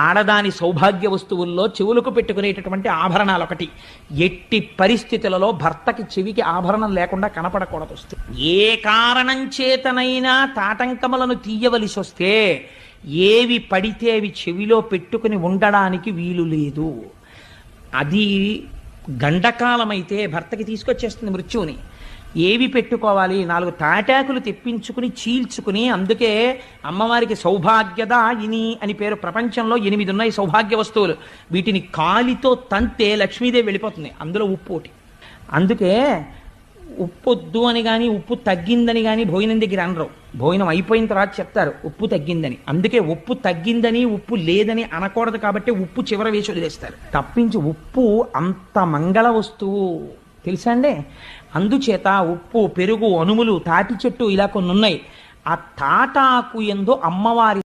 ఆడదాని సౌభాగ్య వస్తువుల్లో చెవులకు పెట్టుకునేటటువంటి ఆభరణాలు ఒకటి. ఎట్టి పరిస్థితులలో భర్తకి చెవికి ఆభరణం లేకుండా కనపడకూడదు. ఏ కారణం చేతనైనా తాటంకములను తీయవలసి వస్తే ఏవి పడితే అవి చెవిలో పెట్టుకుని ఉండడానికి వీలు లేదు. అది గండకాలమైతే భర్తకి తీసుకొచ్చేస్తుంది మృత్యువుని. ఏవి పెట్టుకోవాలి? 4 తాటాకులు తెప్పించుకుని చీల్చుకుని, అందుకే అమ్మవారికి సౌభాగ్యదాయిని అని పేరు. ప్రపంచంలో 8 ఉన్నాయి సౌభాగ్య వస్తువులు. వీటిని కాలితో తంతే లక్ష్మీదేవి వెళ్ళిపోతుంది. అందులో ఉప్పు ఒకటి. అందుకే ఉప్పొద్దు అని కానీ ఉప్పు తగ్గిందని కానీ భోజనం దగ్గర అనరు. భోజనం అయిపోయిన తర్వాత చెప్తారు ఉప్పు తగ్గిందని. అందుకే ఉప్పు తగ్గిందని ఉప్పు లేదని అనకూడదు కాబట్టి ఉప్పు చివర వేసి వదిలేస్తారు తప్పించి. ఉప్పు అంత మంగళ వస్తువు తెలుసా అండి. అందుచేత ఉప్పు, పెరుగు, అనుములు, తాటి చెట్టు ఇలా కొన్ని ఉన్నాయి. ఆ తాటాకు యందు అమ్మవారి